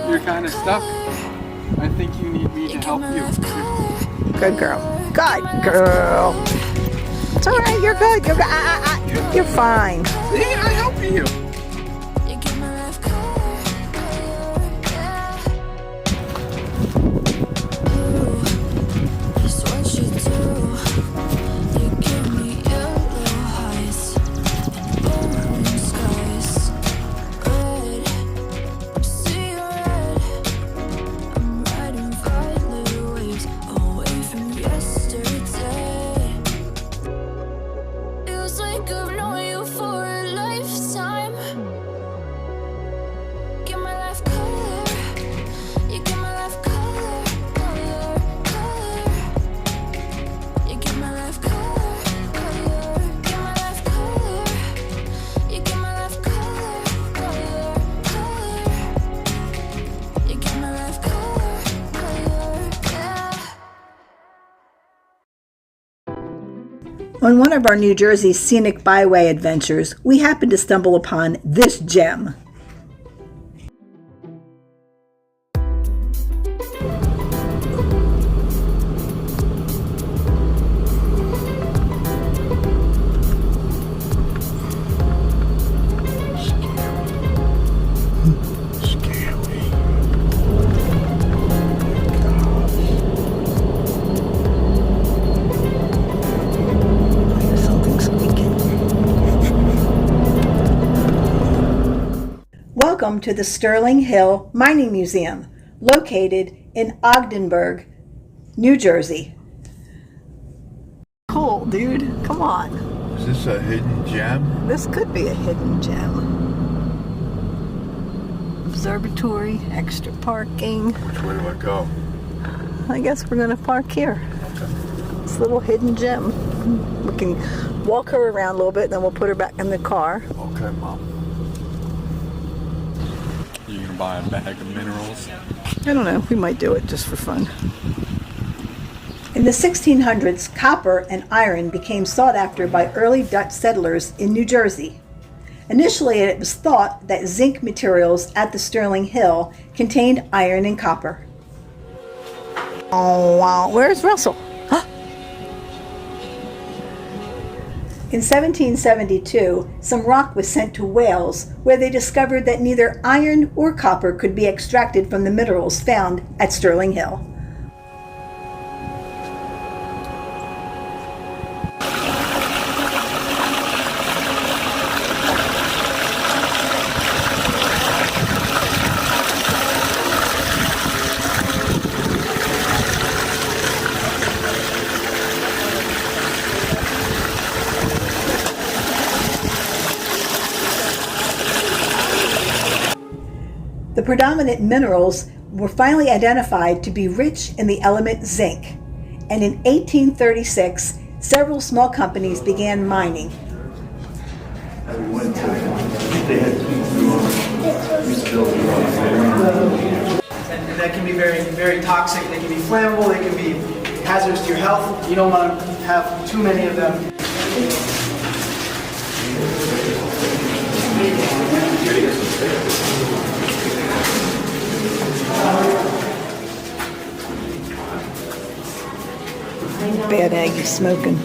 You're kind of stuck. I think you need me to help you. Good girl. Good girl. It's all right. You're good. You're fine. See, I help you. On one of our New Jersey scenic byway adventures, we happened to stumble upon this gem. Welcome to the Sterling Hill Mining Museum, located in Ogdenburg, New Jersey. Cool, dude. Come on. Is this a hidden gem? This could be a hidden gem. Observatory, extra parking. Which way do I go? I guess we're going to park here. Okay. This little hidden gem. We can walk her around a little bit, then we'll put her back in the car. Okay, Mom. You gonna buy a bag of minerals? I don't know. We might do it just for fun. In the 1600s, copper and iron became sought after by early Dutch settlers in New Jersey. Initially, it was thought that zinc materials at the Sterling Hill contained iron and copper. Oh, wow. Where's Russell? Huh? In 1772, some rock was sent to Wales, where they discovered that neither iron or copper could be extracted from the minerals found at Sterling Hill. The predominant minerals were finally identified to be rich in the element zinc, and in 1836, several small companies began mining. And that can be very, very toxic. They can be flammable. They can be hazardous to your health. You don't want to have too many of them. Bad Aggie smoking.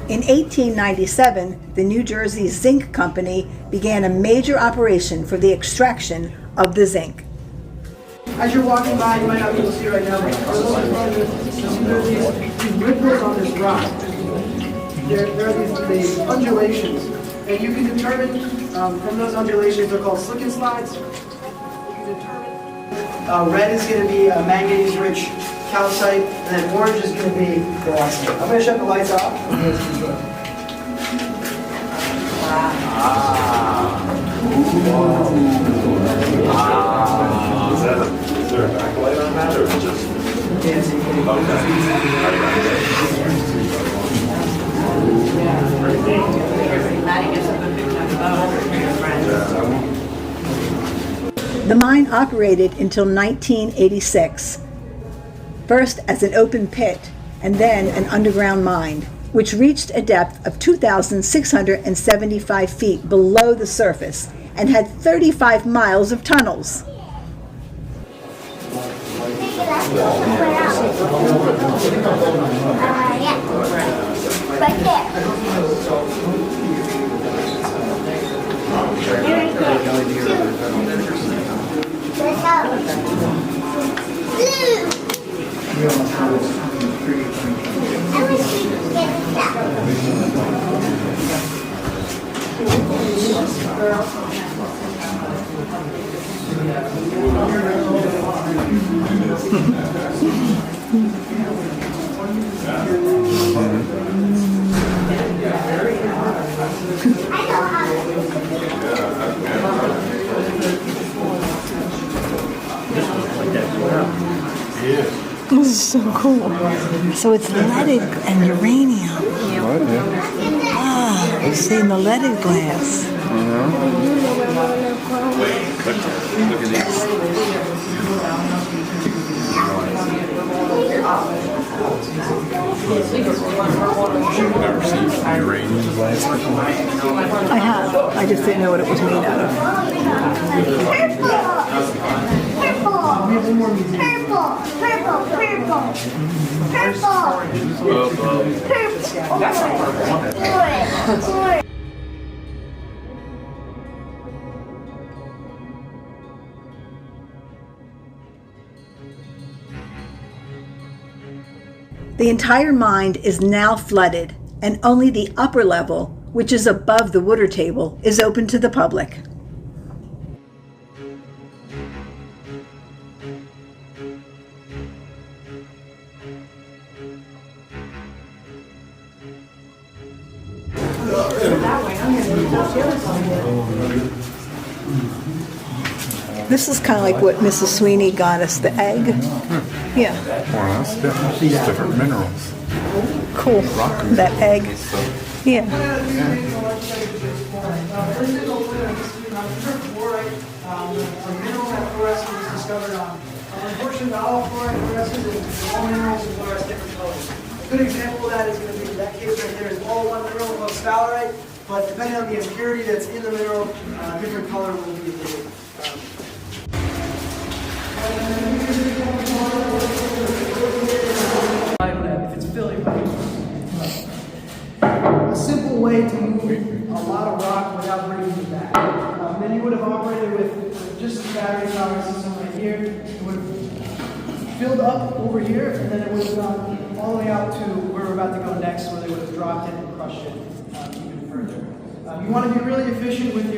In 1897, the New Jersey Zinc Company began a major operation for the extraction of the zinc. As you're walking by, you might not be able to see right now, but there are these ripples on this rock. There are these undulations, and you can determine from those undulations, they're called slick and slides. You can determine red is going to be a manganese-rich calcite, and then orange is going to be bauxite. I'm going to shut the lights off. Is there a backlight on that, or just? The mine operated until 1986, first as an open pit and then an underground mine, which reached a depth of 2,675 feet below the surface and had 35 miles of tunnels. Right there. This is so cool. So it's leaded and uranium. What? Yeah. Ah, you see in the leaded glass. Look at these. You've never seen uranium glass before? I have. I just didn't know what it was made out of. Purple. The entire mine is now flooded, and only the upper level, which is above the water table, is open to the public. This is kind of like what Mrs. Sweeney got us, the egg. Yeah, Well, that's different. It's different minerals. cool. That egg. Yeah. Unfortunately, all fluoride fluoresces and all minerals and fluoresce different colors. A good example of that is going to be that case right there is all one mineral called sphalerite, but depending on the impurity that's in the mineral, different color will be emitted. If it's filling, a simple way to move a lot of rock without breaking it back. Then you would have operated with just the battery power system right here. It would have filled up over here, and then it would have gone all the way out to where we're about to go next, where they would have dropped it and crushed it even further. You want to be really efficient with the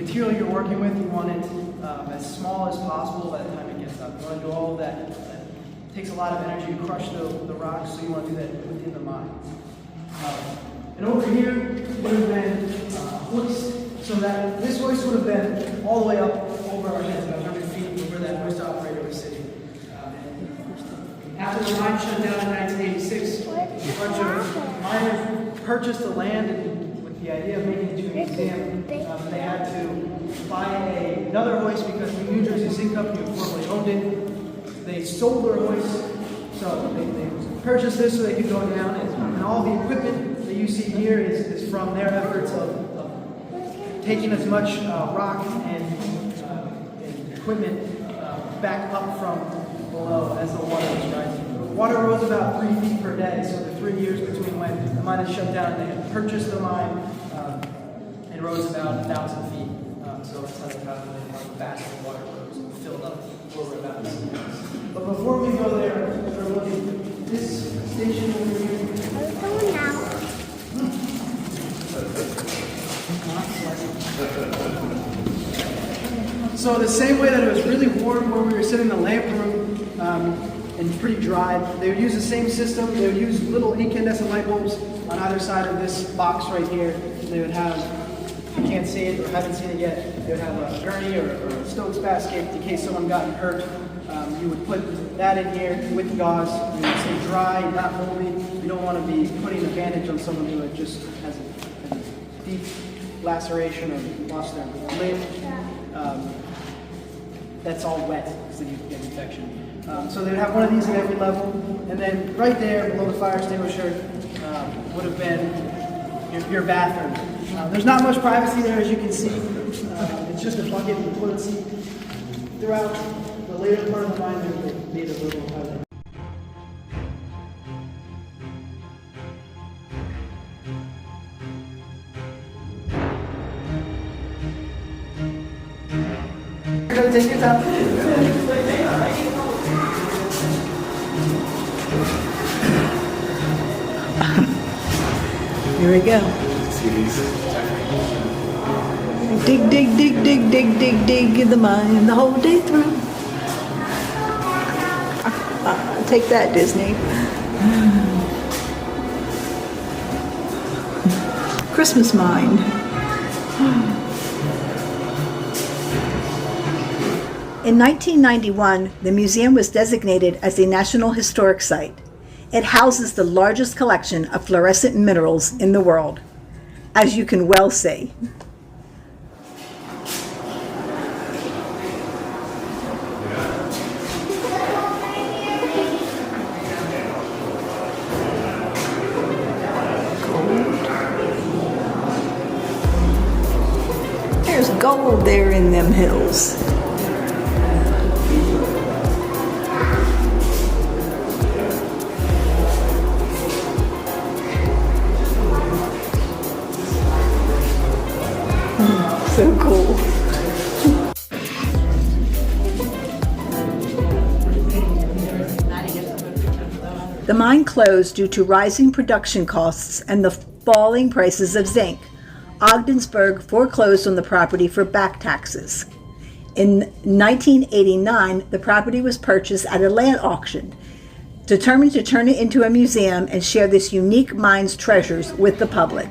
material you're working with. You want it as small as possible by the time it gets up. You want to do all of that. It takes a lot of energy to crush the rocks, so you want to do that within the mine. And over here would have been a hoist, so that this hoist would have been all the way up over our heads, about 100 feet where that hoist operator was sitting. After the mine shut down in 1986, a bunch of miners purchased the land, and with the idea of making it into a museum, they had to buy another hoist because the New Jersey Zinc Company who formerly owned it. They sold their hoist, so they purchased this so they could go down, and all the equipment that you see here is from their efforts of taking as much rock and equipment back up from below as the water was rising. The water rose about 3 feet per day, so the 3 years between when the mine was shut down and they had purchased the mine, it rose about 1,000 feet. So that's how how fast the water rose and filled up where we're about to see. But before we go there, we're looking at this station over here. So the same way that it was really warm where we were sitting in the lamp room and pretty dry, they would use the same system. They would use little incandescent light bulbs on either side of this box right here. They would have, if you can't see it or haven't seen it yet, they would have a gurney or a Stokes basket in case someone got hurt. You would put that in here with gauze. You would stay dry, not moldy. You don't want to be putting a bandage on someone who just has a deep laceration or lost their limb. That's all wet, so you get infection. So they'd have one of these at every level, and then right there below the fire extinguisher would have been your bathroom. There's not much privacy there, as you can see. It's just a bucket and a toilet seat. Throughout the later part of the mine, they made a little toilet. You're gonna take your time. Here we go. Dig, dig, dig, dig, dig, dig, dig in the mine the whole day through. Take that, Disney. Christmas mine. In 1991, the museum was designated as a National Historic Site. It houses the largest collection of fluorescent minerals in the world, as you can well see. There's gold there in them hills. So cool. The mine closed due to rising production costs and the falling prices of zinc. Ogdensburg foreclosed on the property for back taxes. In 1989, the property was purchased at a land auction, determined to turn it into a museum and share this unique mine's treasures with the public.